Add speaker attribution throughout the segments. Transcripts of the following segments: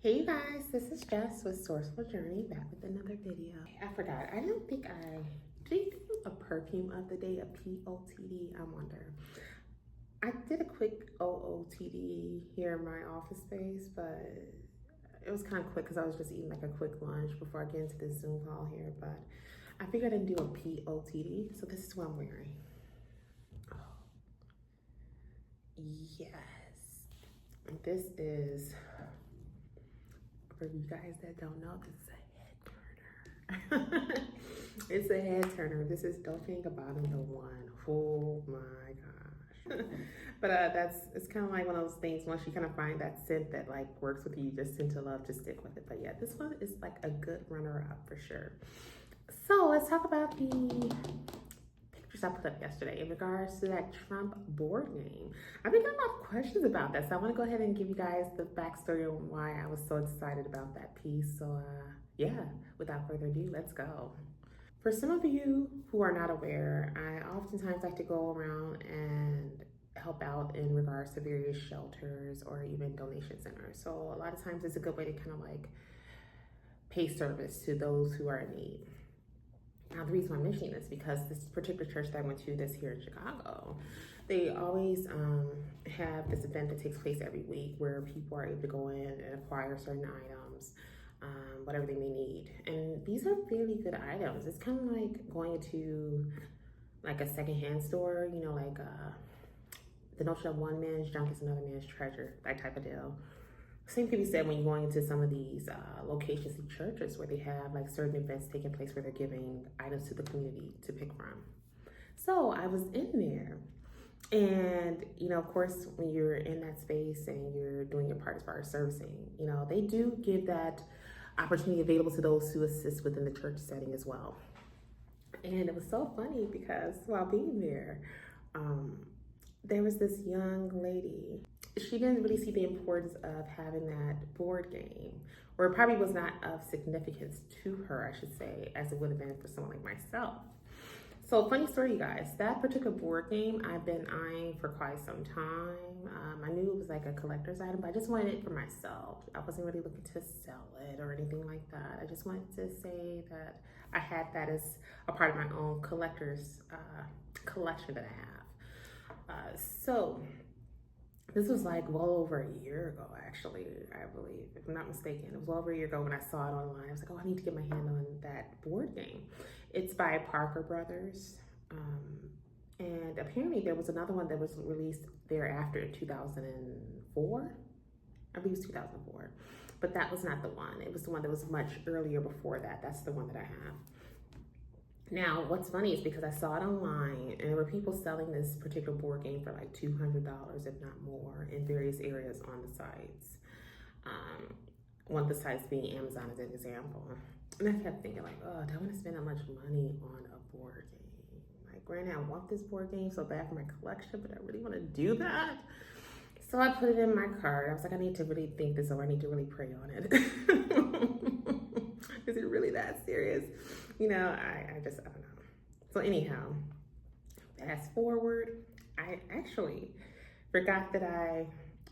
Speaker 1: Hey guys, this is Jess with Sourceful Journey, back with another video. I forgot, I don't think did you do a perfume of the day, a POTD? I wonder. I did a quick OOTD here in my office space, but it was kind of quick because I was just eating like a quick lunch before I get into this Zoom call here, but I figured I'd do a POTD, so this is what I'm wearing. Oh, yes. This is, for you guys that don't know, this is a head turner. It's a head turner. This is Dolce & Gabbana, the one. Oh my gosh. But it's kind of like one of those things, once you kind of find that scent that like works with you, you just tend to love to stick with it. But yeah, this one is like a good runner up for sure. So let's talk about the pictures I put up yesterday in regards to that Trump board game. I've been getting a lot of questions about that, so I want to go ahead and give you guys the backstory on why I was so excited about that piece. So yeah, without further ado, let's go. For some of you who are not aware, I oftentimes like to go around and help out in regards to various shelters or even donation centers. So a lot of times it's a good way to kind of like pay service to those who are in need. Now, the reason I'm mentioning this is because this particular church that I went to this here in Chicago, they always have this event that takes place every week where people are able to go in and acquire certain items, whatever they may need. And these are fairly good items. It's kind of like going to like a secondhand store, you know, like the notion of one man's junk is another man's treasure, that type of deal. Same can be said when you're going into some of these locations in churches where they have like certain events taking place where they're giving items to the community to pick from. So I was in there, and you know, of course, when you're in that space and you're doing your part as far as servicing, you know, they do give that opportunity available to those who assist within the church setting as well. And it was so funny because while being there was this young lady. She didn't really see the importance of having that board game, or it probably was not of significance to her, I should say, as it would have been for someone like myself. So, funny story, you guys. That particular board game I've been eyeing for quite some time. I knew it was like a collector's item, but I just wanted it for myself. I wasn't really looking to sell it or anything like that. I just wanted to say that I had that as a part of my own collector's collection that I have. So, this was like well over a year ago, actually, I believe, if I'm not mistaken. It was well over a year ago when I saw it online. I was like, oh, I need to get my hand on that board game. It's by Parker Brothers. And apparently there was another one that was released thereafter in 2004. I believe it was 2004. But that was not the one. It was the one that was much earlier before that. That's the one that I have. Now, what's funny is because I saw it online and there were people selling this particular board game for like $200, if not more, in various areas on the sites. One of the sites being Amazon as an example. And I kept thinking like, oh, do I want to spend that much money on a board game? Like, granted, I want this board game so bad for my collection, but I really want to do that. So I put it in my cart. I was like, I need to really think this over. I need to really pray on it. Is it really that serious? You know, I don't know. So anyhow, fast forward, I actually forgot that I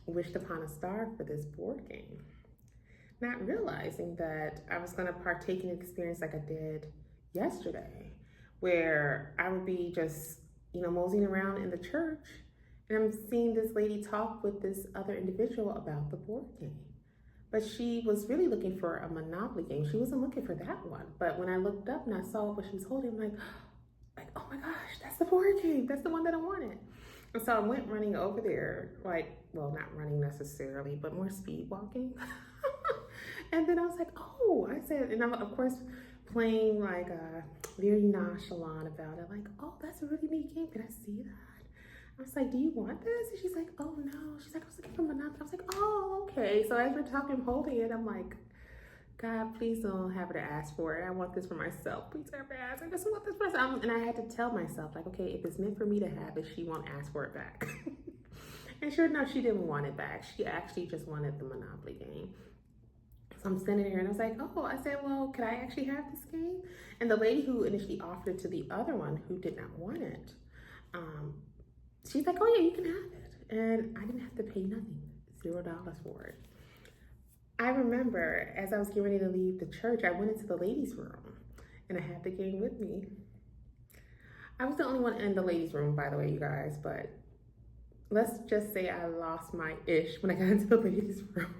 Speaker 1: wished upon a star for this board game, not realizing that I was going to partake in an experience like I did yesterday, where I would be just, you know, moseying around in the church and I'm seeing this lady talk with this other individual about the board game. But she was really looking for a Monopoly game. She wasn't looking for that one. But when I looked up and I saw what she was holding, I'm like, oh my gosh, that's the board game. That's the one that I wanted. And so I went running over there, like, well, not running necessarily, but more speed walking. And then I was like, oh, I said, and I'm of course playing like very nonchalant about it. Like, oh, that's a really neat game. Can I see that? I was like, do you want this? And she's like, oh no. She's like, I was looking for Monopoly. I was like, oh, okay. So as we're talking, holding it, I'm like, God, please don't have her to ask for it. I want this for myself. Please have her ask. I just want this for myself. And I had to tell myself, like, okay, if it's meant for me to have it, she won't ask for it back. And sure enough, she didn't want it back. She actually just wanted the Monopoly game. So I'm standing there and I was like, oh, I said, well, could I actually have this game? And the lady who initially offered it to the other one who did not want it, she's like, oh yeah, you can have it. And I didn't have to pay nothing, $0 for it. I remember as I was getting ready to leave the church, I went into the ladies' room and I had the game with me. I was the only one in the ladies' room, by the way, you guys, but let's just say I lost my ish when I got into the ladies' room.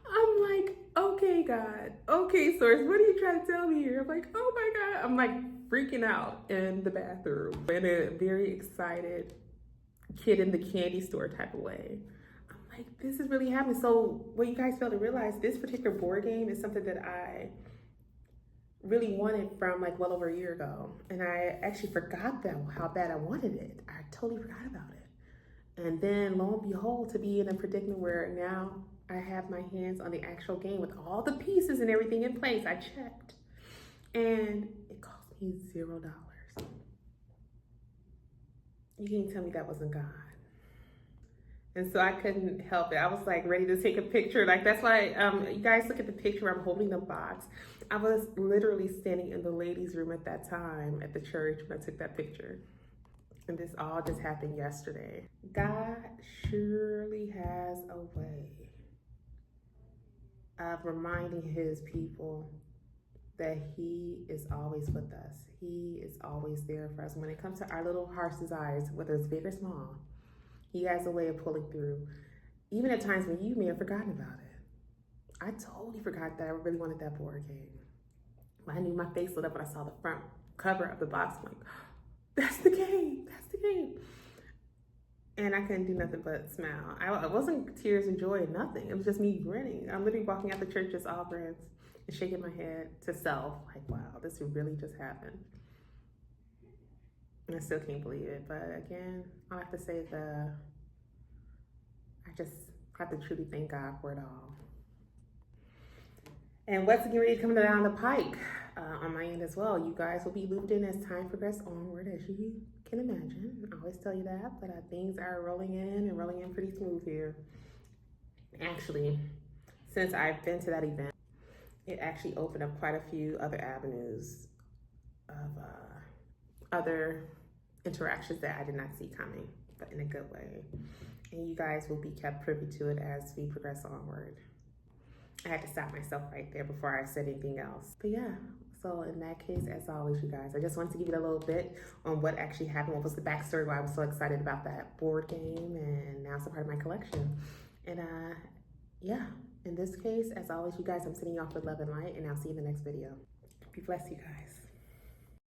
Speaker 1: I'm like, okay, God, okay, source, what are you trying to tell me here? I'm like, oh my God. I'm like freaking out in the bathroom in a very excited kid in the candy store type of way. I'm like, this is really happening. So what you guys fail to realize, this particular board game is something that I really wanted from like well over a year ago. And I actually forgot that how bad I wanted it. I totally forgot about it. And then lo and behold, to be in a predicament where now I have my hands on the actual game with all the pieces and everything in place. I checked. And it cost me $0. You can't tell me that wasn't God. And so I couldn't help it. I was like ready to take a picture. Like that's why you guys look at the picture, I'm holding the box. I was literally standing in the ladies' room at that time at the church when I took that picture. And this all just happened yesterday. God surely has a way of reminding his people that he is always with us. He is always there for us. When it comes to our little heart's desires, whether it's big or small, he has a way of pulling through. Even at times when you may have forgotten about it. I totally forgot that I really wanted that board game. I knew my face lit up when I saw the front cover of the box. I'm like, that's the game, that's the game. And I couldn't do nothing but smile. I wasn't tears of joy, nothing. It was just me grinning. I'm literally walking out the church just all grins and shaking my head to self, like, wow, this really just happened. And I still can't believe it. But again, all I have to say is I just have to truly thank God for it all. And what's getting ready to come down the pike on my end as well. You guys will be looped in as time progresses onward, as you can imagine. I always tell you that, but things are rolling in pretty smooth here. Actually, since I've been to that event, it actually opened up quite a few other avenues of other interactions that I did not see coming, but in a good way. And you guys will be kept privy to it as we progress onward. I had to stop myself right there before I said anything else. But yeah, so in that case, as always, you guys, I just wanted to give you a little bit on what actually happened, what was the backstory, why I was so excited about that board game, and now it's a part of my collection. And yeah, in this case, as always, you guys, I'm sending you off with love and light, and I'll see you in the next video. Be blessed, you guys.